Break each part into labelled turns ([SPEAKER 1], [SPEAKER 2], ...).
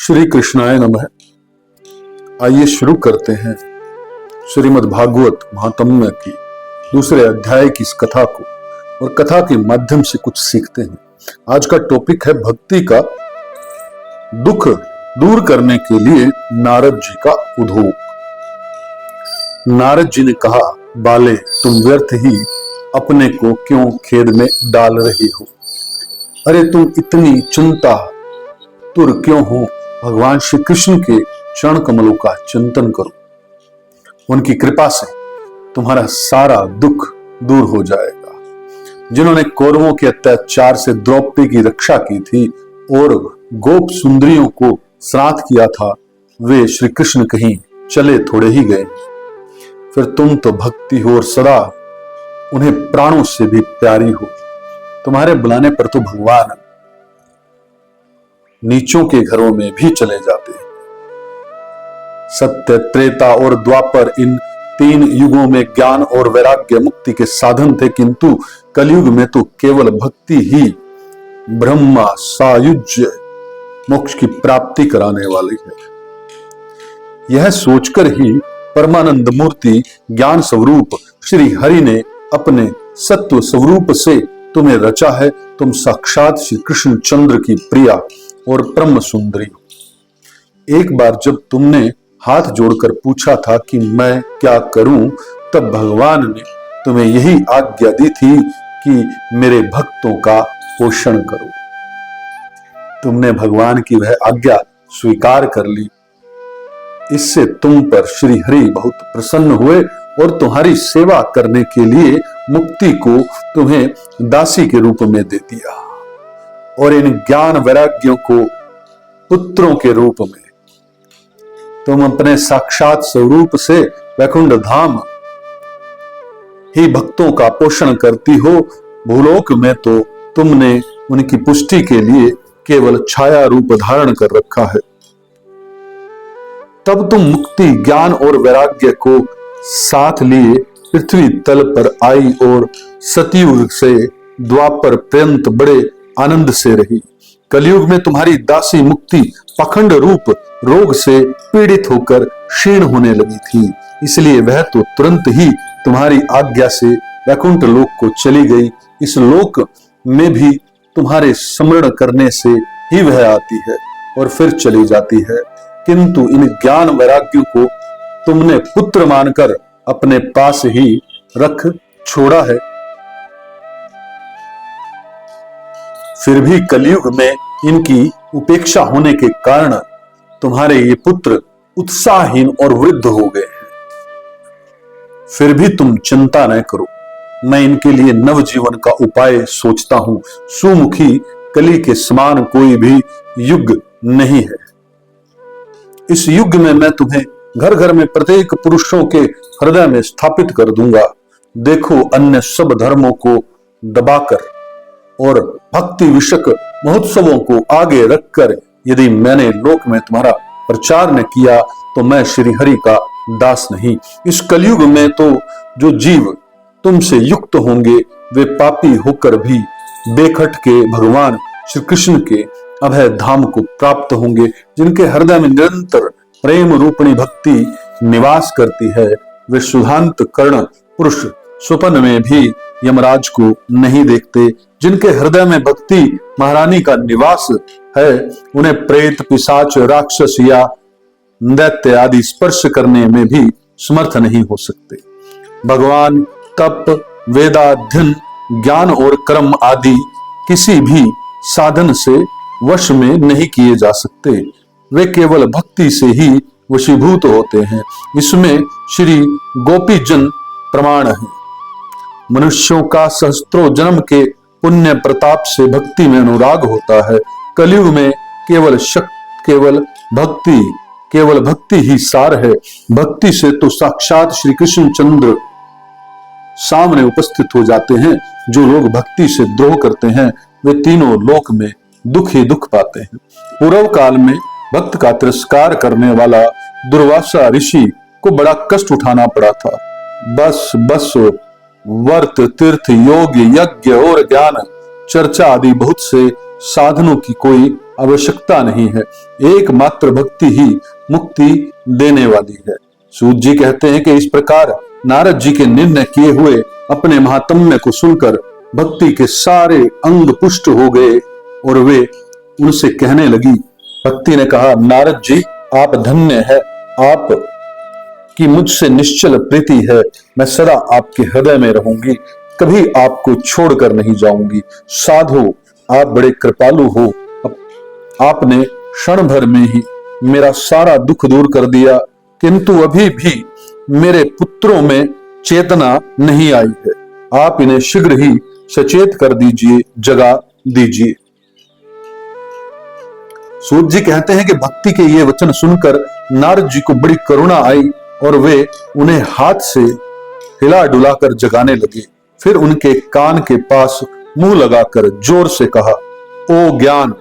[SPEAKER 1] श्री कृष्णाय नमः। आइए शुरू करते हैं श्रीमद् भागवत महात्म्य की दूसरे अध्याय की इस कथा को, और कथा के माध्यम से कुछ सीखते हैं। आज का टॉपिक है भक्ति का दुख दूर करने के लिए नारद जी का उद्योग। नारद जी ने कहा, बाले तुम व्यर्थ ही अपने को क्यों खेद में डाल रही हो? अरे तुम इतनी चिंता तुर क्यों हो? भगवान श्री कृष्ण के चरण कमलों का चिंतन करो, उनकी कृपा से तुम्हारा सारा दुख दूर हो जाएगा। जिन्होंने कौरवों के अत्याचार से द्रौपदी की रक्षा की थी और गोप सुंदरियों को श्राद्ध किया था, वे श्री कृष्ण कहीं चले थोड़े ही गए। फिर तुम तो भक्ति हो और सदा उन्हें प्राणों से भी प्यारी हो। तुम्हारे बुलाने पर तो भगवान नीचों के घरों में भी चले जाते हैं। सत्य, त्रेता और द्वापर, इन तीन युगों में ज्ञान और वैराग्य मुक्ति के साधन थे, किंतु कलयुग में तो केवल भक्ति ही ब्रह्मा सायुज्य मोक्ष की प्राप्ति कराने वाली है। यह सोचकर ही परमानंद मूर्ति ज्ञान स्वरूप श्री हरि ने अपने सत्व स्वरूप से तुम्हें रचा है। तुम साक्षात श्री कृष्ण चंद्र की प्रिया और परम सुंदरी हो। एक बार जब तुमने हाथ जोड़कर पूछा था कि मैं क्या करूं, तब भगवान ने तुम्हें यही आज्ञा दी थी कि मेरे भक्तों का पोषण करो। तुमने भगवान की वह आज्ञा स्वीकार कर ली। इससे तुम पर श्री हरि बहुत प्रसन्न हुए और तुम्हारी सेवा करने के लिए मुक्ति को तुम्हें दासी के रूप में दे दिया, और इन ज्ञान वैराग्यों को पुत्रों के रूप में तुम अपने साक्षात स्वरूप से वैकुंठ धाम ही भक्तों का पोषण करती हो। भूलोक में तो तुमने उनकी पुष्टि के लिए केवल छाया रूप धारण कर रखा है। तब तुम मुक्ति, ज्ञान और वैराग्य को साथ लिए पृथ्वी तल पर आई और सतयुग से द्वापर पर्यंत बड़े आनंद से रही। कलयुग में तुम्हारी दासी मुक्ति पाखंड रूप रोग से पीड़ित होकर क्षीण होने लगी थी, इसलिए वह तो तुरंत ही तुम्हारी आज्ञा से वैकुंठ लोक को चली गई। इस लोक में भी तुम्हारे स्मरण करने से ही वह आती है और फिर चली जाती है, किंतु इन ज्ञान वैराग्यों को तुमने पुत्र मानकर अपने पास ही रख छोड़ा है। फिर भी कलयुग में इनकी उपेक्षा होने के कारण तुम्हारे ये पुत्र उत्साहहीन और वृद्ध हो गए हैं। फिर भी तुम चिंता न करो, मैं इनके लिए नव जीवन का उपाय सोचता हूं। सुमुखी कली के समान कोई भी युग नहीं है। इस युग में मैं तुम्हें घर घर में प्रत्येक पुरुषों के हृदय में स्थापित कर दूंगा। देखो, अन्य सब धर्मों को दबाकर और भक्ति विषयक महोत्सवों को आगे रखकर यदि मैंने लोक में तुम्हारा प्रचार न किया तो मैं श्री हरि का दास नहीं। इस कलयुग में तो जो जीव तुमसे युक्त होंगे वे पापी होकर भी बेखट के भगवान श्री कृष्ण के अभय धाम को प्राप्त होंगे। जिनके हृदय में निरंतर प्रेम रूपणी भक्ति निवास करती है, वे सुधांत कर्ण पुरुष स्वप्न में भी यमराज को नहीं देखते। जिनके हृदय में भक्ति महारानी का निवास है, उन्हें प्रेत, पिशाच, राक्षस या दैत्य आदि स्पर्श करने में भी समर्थ नहीं हो सकते। भगवान तप, वेदाध्ययन, ज्ञान और कर्म आदि किसी भी साधन से वश में नहीं किए जा सकते। वे केवल भक्ति से ही वशीभूत होते हैं। इसमें श्री गोपीजन प्रमाण है। मनुष्यों का सहस्त्रों जन्म के पुण्य प्रताप से भक्ति में अनुराग होता है। कलयुग में केवल भक्ति ही सार है। भक्ति से तो साक्षात श्री कृष्ण चंद्र सामने उपस्थित हो जाते हैं। जो लोग भक्ति से द्रोह करते हैं वे तीनों लोक में दुख ही दुख पाते हैं। पूर्व काल में भक्त का तिरस्कार करने वाला दुर्वासा ऋषि को बड़ा कष्ट उठाना पड़ा था। बस वर्त, तीर्थ, योग, यज्ञ और ज्ञान चर्चा आदि बहुत से साधनों की कोई आवश्यकता नहीं है। एकमात्र भक्ति ही मुक्ति देने वाली है। सूत जी कहते हैं कि इस प्रकार नारद जी के निर्णय किए हुए अपने महात्म्य को सुनकर भक्ति के सारे अंग पुष्ट हो गए और वे उनसे कहने लगी। भक्ति ने कहा, नारद जी आप धन्य है, आप की मुझसे निश्चल प्रीति है, मैं सदा आपके हृदय में रहूंगी, कभी आपको छोड़कर नहीं जाऊंगी। साधु आप बड़े कृपालु हो, आपने क्षण भर में ही मेरा सारा दुख दूर कर दिया, किंतु अभी भी मेरे पुत्रों में चेतना नहीं आई है, आप इन्हें शीघ्र ही सचेत कर दीजिए, जगा दीजिए। सूत जी कहते हैं कि भक्ति के ये वचन सुनकर नारद जी को बड़ी करुणा आई और वे उन्हें हाथ से हिला डुलाकर जगाने लगे। फिर उनके कान के पास मुंह लगाकर जोर से कहा, ओ ज्ञान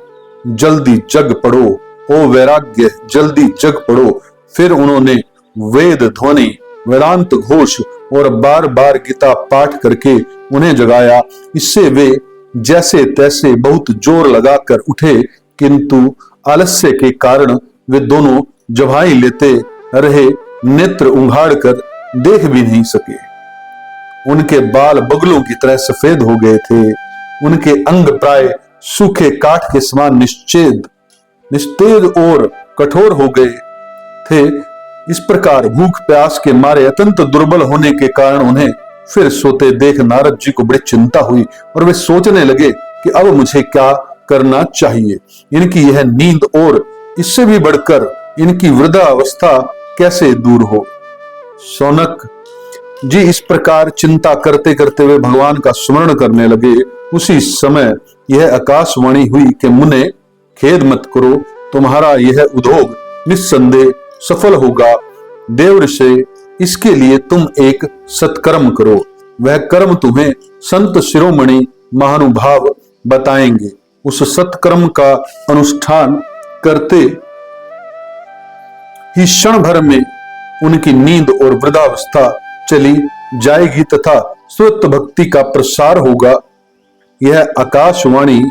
[SPEAKER 1] जल्दी जग पढ़ो, ओ वैराग्य जल्दी जग पढ़ो। फिर उन्होंने वेद ध्वनि, वेदांत घोष और बार बार गीता पाठ करके उन्हें जगाया। इससे वे जैसे तैसे बहुत जोर लगाकर उठे, किंतु आलस्य के कारण वे दोनों जवाई लेते रहे, नेत्र उंघाड़ कर देख भी नहीं सके। उनके बाल बगलों की तरह सफेद हो गए थे, उनके अंग प्राय सूखे काठ के समान निस्तेज और कठोर हो गए थे। इस प्रकार भूख प्यास के मारे अत्यंत दुर्बल होने के कारण उन्हें फिर सोते देख नारद जी को बड़ी चिंता हुई और वे सोचने लगे कि अब मुझे क्या करना चाहिए। इनकी यह नींद और इससे भी बढ़कर इनकी वृद्धावस्था कैसे दूर हो। शौनक जी इस प्रकार चिंता करते करते वे भगवान का स्मरण करने लगे। उसी समय यह आकाशवाणी हुई कि मुने खेद मत करो, तुम्हारा यह उद्योग निस्संदेह सफल होगा। देव ऋषि इसके लिए तुम एक सत्कर्म करो, वह कर्म तुम्हें संत शिरोमणि महानुभाव बताएंगे। उस सत्कर्म का अनुष्ठान करते ही क्षण भर में उनकी नींद और वृद्धावस्था चली जाएगी तथा स्वत भक्ति का प्रसार होगा। यह आकाशवाणी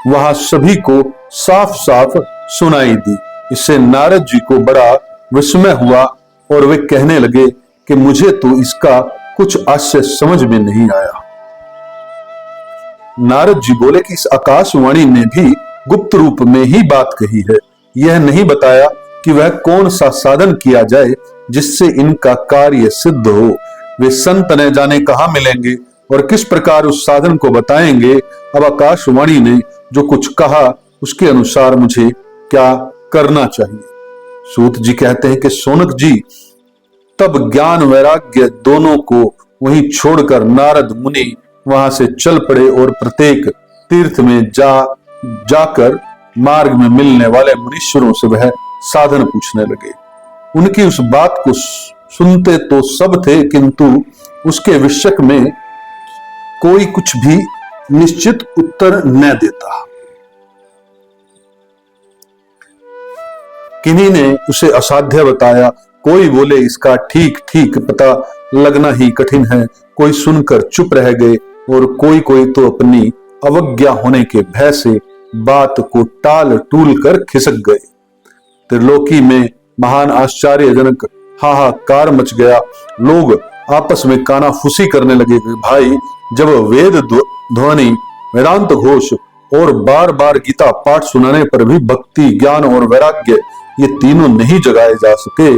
[SPEAKER 1] वहां सभी को साफ साफ सुनाई दी। इससे नारद जी को बड़ा विस्मय हुआ और वे कहने लगे कि मुझे तो इसका कुछ आश्चर्य समझ में नहीं आया। नारद जी बोले कि इस आकाशवाणी ने भी गुप्त रूप में ही बात कही है, यह नहीं बताया कि वह कौन सा साधन किया जाए जिससे इनका कार्य सिद्ध हो। वे संत न जाने कहां मिलेंगे और किस प्रकार उस साधन को बताएंगे। अब आकाशवाणी ने जो कुछ कहा उसके अनुसार मुझे क्या करना चाहिए। सूत जी कहते हैं कि शौनक जी तब ज्ञान वैराग्य दोनों को वहीं छोड़कर नारद मुनि वहां से चल पड़े और प्रत्येक तीर्थ में जाकर मार्ग में मिलने वाले मुनीश्वरों से वह साधन पूछने लगे। उनकी उस बात को सुनते तो सब थे, किंतु उसके विषय में कोई कुछ भी निश्चित उत्तर न देता। किन्हीं ने उसे असाध्य बताया, कोई बोले इसका ठीक ठीक पता लगना ही कठिन है, कोई सुनकर चुप रह गए और कोई तो अपनी अवज्ञा होने के भय से बात को टाल टूल कर खिसक गए। त्रिलोकी में महान आश्चर्यजनक हाहाकार मच गया। लोग आपस में कानाफूसी करने लगे कि भाई, जब वेद ध्वनि, वेदांत घोष और बार बार गीता पाठ सुनाने पर भी भक्ति, ज्ञान और वैराग्य ये तीनों नहीं जगाए जा सके,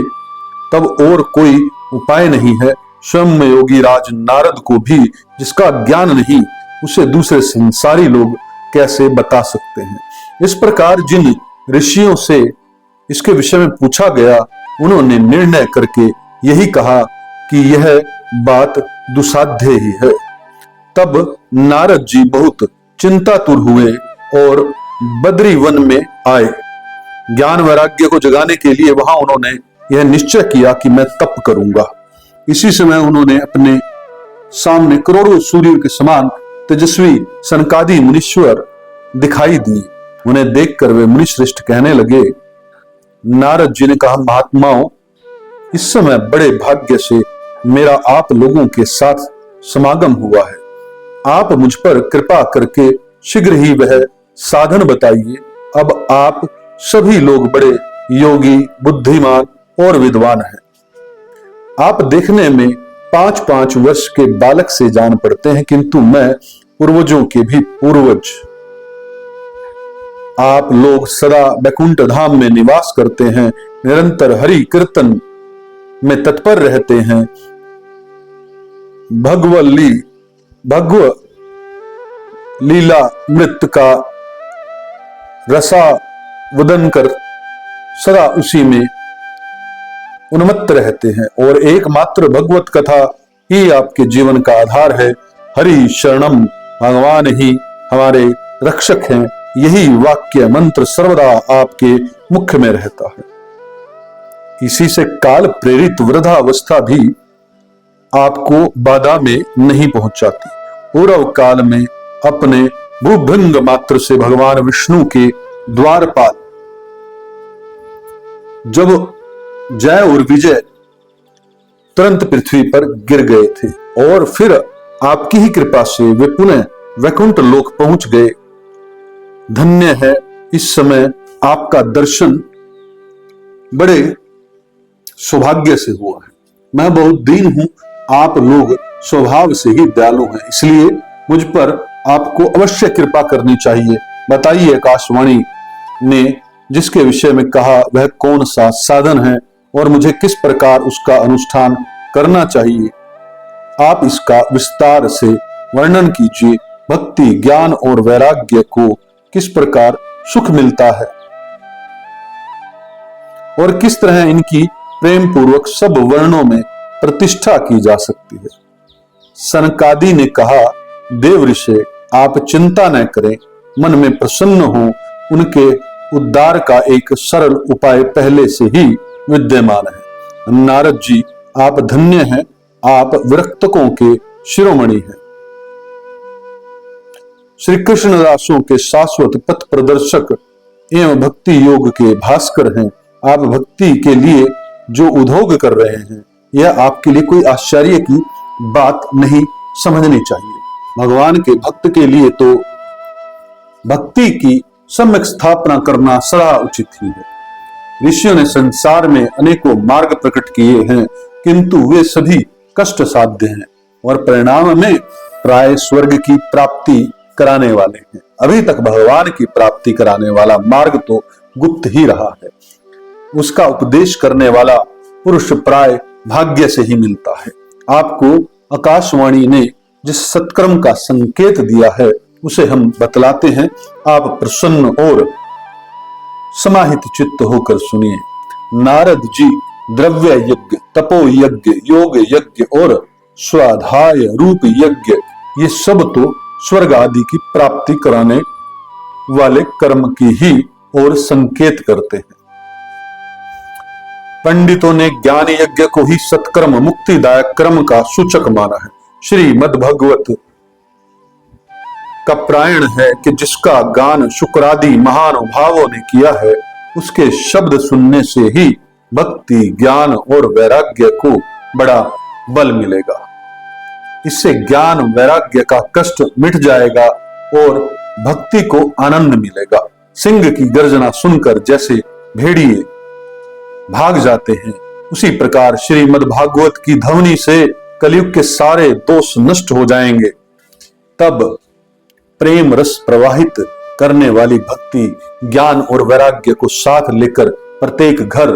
[SPEAKER 1] तब और कोई उपाय नहीं है। स्वयं में योगी राज नारद को भी जिसका ज्ञान नहीं, उसे दूसरे संसारी लोग कैसे बता सकते हैं। इस प्रकार जिन ऋषियों से इसके विषय में पूछा गया, उन्होंने निर्णय करके यही कहा कि यह बात दुसाध्य ही है। तब नारद जी बहुत चिंतातुर हुए और बद्री वन में आए। ज्ञान वैराग्य को जगाने के लिए वहां उन्होंने यह निश्चय किया कि मैं तप करूंगा। इसी समय उन्होंने अपने सामने करोड़ों सूर्य के समान तेजस्वी सनकादि मुनीश्वर दिखाई दिए। उन्हें देखकर वे मुनिश्रेष्ठ कहने लगे। नारद जी ने कहा, महात्माओं, इस समय बड़े भाग्य से मेरा आप लोगों के साथ समागम हुआ है। आप मुझ पर कृपा करके शीघ्र ही वह साधन बताइए। अब आप सभी लोग बड़े योगी, बुद्धिमान और विद्वान हैं। आप देखने में 5-5 वर्ष के बालक से जान पड़ते हैं, किंतु मैं पूर्वजों के भी पूर्वज। आप लोग सदा बैकुंठ धाम में निवास करते हैं, निरंतर हरि कीर्तन में तत्पर रहते हैं, भगव लीला मृत का रसावदन कर सदा उसी में उन्मत्त रहते हैं और एकमात्र भगवत कथा ही आपके जीवन का आधार है। हरि शरणम, भगवान ही हमारे रक्षक हैं, यही वाक्य मंत्र सर्वदा आपके मुख में रहता है। इसी से काल प्रेरित वृद्धावस्था भी आपको बाधा में नहीं पहुंचाती। पूर्व काल में अपने भूभृंग मात्र से भगवान विष्णु के द्वारपाल जब जय और विजय तुरंत पृथ्वी पर गिर गए थे और फिर आपकी ही कृपा से वे पुनः वैकुंठ लोक पहुंच गए। धन्य है, इस समय आपका दर्शन बड़े सौभाग्य से हुआ है। मैं बहुत दीन हूं, आप लोग स्वभाव से ही दयालु हैं, इसलिए मुझ पर आपको अवश्य कृपा करनी चाहिए। बताइए, आकाशवाणी ने जिसके विषय में कहा वह कौन सा साधन है और मुझे किस प्रकार उसका अनुष्ठान करना चाहिए? आप इसका विस्तार से वर्णन कीजिए। भक्ति, ज्ञान और वैराग्य को किस प्रकार सुख मिलता है और किस तरह इनकी प्रेम पूर्वक सब वर्णों में प्रतिष्ठा की जा सकती है। सनकादि ने कहा, देव ऋषि, आप चिंता न करें, मन में प्रसन्न हो। उनके उद्धार का एक सरल उपाय पहले से ही विद्यमान है। नारद जी, आप धन्य हैं, आप विरक्तकों के शिरोमणि हैं, श्री कृष्णदासों के शाश्वत पथ प्रदर्शक एवं भक्ति योग के भास्कर हैं। आप भक्ति के लिए जो उद्योग कर रहे हैं, यह आपके लिए कोई आश्चर्य की बात नहीं समझनी चाहिए। भगवान के भक्त के लिए तो भक्ति की सम्यक स्थापना करना सदा उचित ही है। ऋषियों ने संसार में अनेकों मार्ग प्रकट किए हैं, किंतु वे सभी कष्ट साध्य हैं और परिणाम में प्राय स्वर्ग की प्राप्ति कराने वाले हैं। अभी तक भगवान की प्राप्ति कराने वाला मार्ग तो गुप्त ही रहा है। उसका उपदेश करने वाला पुरुष प्राय भाग्य से ही मिलता है। आपको आकाशवाणी ने जिस सत्कर्म का संकेत दिया है उसे हम बतलाते हैं। आप प्रसन्न और समाहित चित्त होकर सुनिए। नारद जी द्रव्य यज्ञ, तपो यज्ञ, योग यज्ञ और स्वाध्याय रूप यज्ञ, ये सब तो स्वर्ग आदि की प्राप्ति कराने वाले कर्म की ही ओर संकेत करते हैं। पंडितों ने ज्ञान यज्ञ को ही सत्कर्म मुक्तिदायक कर्म का सूचक माना है। श्रीमद् भगवत का प्रायण है कि जिसका गान शुक्रादि महानुभावों ने किया है, उसके शब्द सुनने से ही भक्ति, ज्ञान और वैराग्य को बड़ा बल मिलेगा। इससे ज्ञान वैराग्य का कष्ट मिट जाएगा और भक्ति को आनंद मिलेगा। सिंह की गर्जना सुनकर जैसे भेड़िए भाग जाते हैं, उसी प्रकार श्रीमद् भागवत की ध्वनि से कलयुग के सारे दोष नष्ट हो जाएंगे। तब प्रेम रस प्रवाहित करने वाली भक्ति, ज्ञान और वैराग्य को साथ लेकर प्रत्येक घर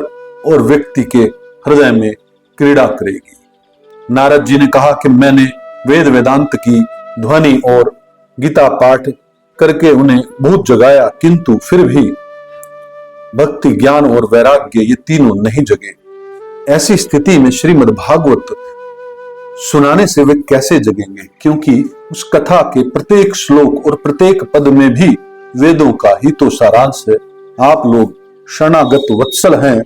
[SPEAKER 1] और व्यक्ति के हृदय में क्रीड़ा करेगी। नारद जी ने कहा कि मैंने वेद वेदांत की ध्वनि और गीता पाठ करके उन्हें बहुत जगाया, किंतु फिर भी भक्ति, ज्ञान और वैराग्य ये तीनों नहीं जगे। ऐसी स्थिति में श्रीमद् भागवत सुनाने से वे कैसे जगेंगे? क्योंकि उस कथा के प्रत्येक श्लोक और प्रत्येक पद में भी वेदों का ही तो सारांश है। आप लोग शरणागत वत्सल हैं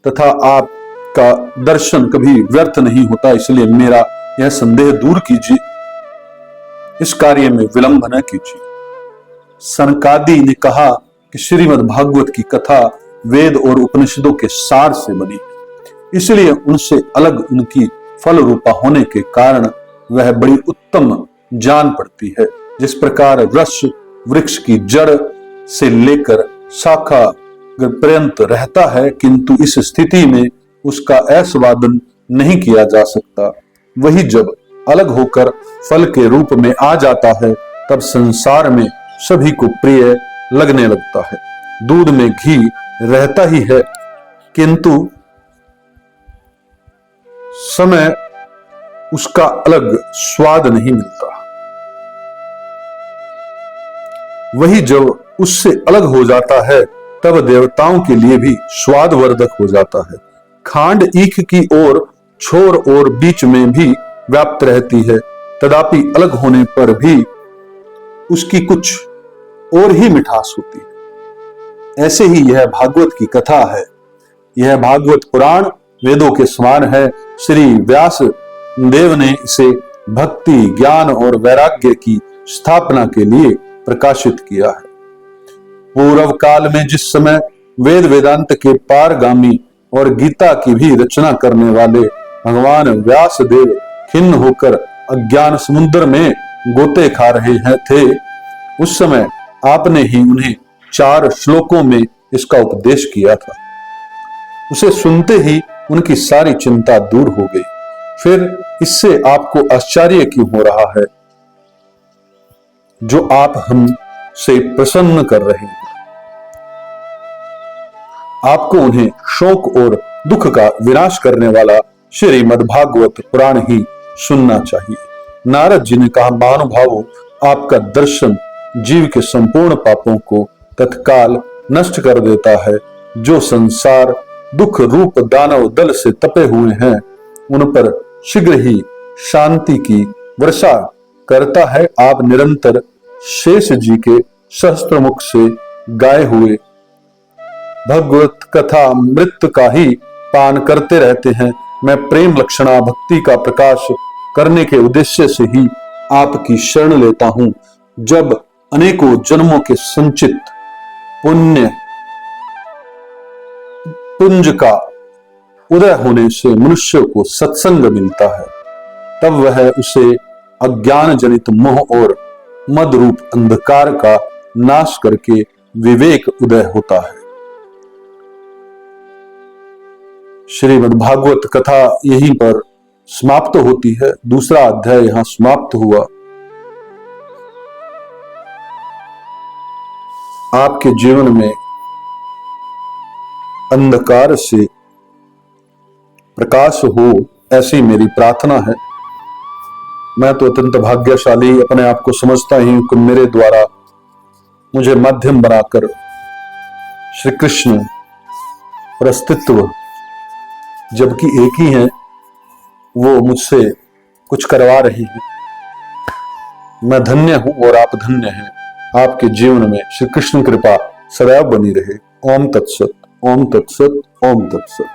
[SPEAKER 1] तथा आपका दर्शन कभी व्यर्थ नहीं होता, इसलिए मेरा यह संदेह दूर कीजिए, इस कार्य में विलंब न कीजिए। सनकादि ने कहा कि श्रीमद् भागवत की कथा वेद और उपनिषदों के सार से बनी है, इसलिए उनसे अलग उनकी फल रूपा होने के कारण वह बड़ी उत्तम जान पड़ती है। जिस प्रकार वृक्ष वृक्ष की जड़ से लेकर शाखा पर्यंत रहता है, किंतु इस स्थिति में उसका आस्वादन नहीं किया जा सकता। वही जब अलग होकर फल के रूप में आ जाता है, तब संसार में सभी को प्रिय लगने लगता है। दूध में घी रहता ही है, किंतु समय उसका अलग स्वाद नहीं मिलता। वही जब उससे अलग हो जाता है, तब देवताओं के लिए भी स्वादवर्धक हो जाता है। खांड ईख की ओर, छोर और बीच में भी व्याप्त रहती है, तदापि अलग होने पर भी उसकी कुछ और ही मिठास होती है। ऐसे ही यह भागवत की कथा है। यह भागवत पुराण वेदों के समान है। श्री व्यास देव ने इसे भक्ति, ज्ञान और वैराग्य की स्थापना के लिए प्रकाशित किया है। पूर्व काल में जिस समय वेद वेदांत के पारगामी और गीता की भी रचना करने वाले भगवान व्यास देव खिन्न होकर अज्ञान समुद्र में गोते खा रहे थे, उस समय आपने ही उन्हें 4 श्लोकों में इसका उपदेश किया था। उसे सुनते ही उनकी सारी चिंता दूर हो गई। फिर इससे आपको आश्चर्य क्यों हो रहा है, जो आप हमसे प्रसन्न कर रहे हैं? आपको उन्हें शोक और दुख का विनाश करने वाला श्रीमद्भागवत पुराण ही सुनना चाहिए। नारद जी ने कहा, महानुभावों, आपका दर्शन जीव के संपूर्ण पापों को तत्काल नष्ट कर देता है। जो संसार दुख रूप दानव दल से तपे हुए हैं, उन पर शीघ्र ही शांति की वर्षा करता है। आप निरंतर शेष जी के सहस्त्र मुख से गाए हुए भगवत कथा अमृत का ही पान करते रहते हैं। मैं प्रेम लक्षणा भक्ति का प्रकाश करने के उद्देश्य से ही आपकी शरण लेता हूं। जब अनेकों जन्मों के संचित पुण्य पुंज का उदय होने से मनुष्य को सत्संग मिलता है, तब वह उसे अज्ञान जनित मोह और मद रूप अंधकार का नाश करके विवेक उदय होता है। श्रीमद्भागवत कथा यहीं पर समाप्त होती है। दूसरा अध्याय यहां समाप्त हुआ। आपके जीवन में अंधकार से प्रकाश हो, ऐसी मेरी प्रार्थना है। मैं तो अत्यंत भाग्यशाली अपने आप को समझता ही कि मेरे द्वारा मुझे माध्यम बनाकर श्री कृष्ण और अस्तित्व, जबकि एक ही हैं, वो मुझसे कुछ करवा रही हैं। मैं धन्य हूं और आप धन्य हैं। आपके जीवन में श्री कृष्ण कृपा सदैव बनी रहे। ओम तत्सत, ओम तत्सत, ओम तत्सत।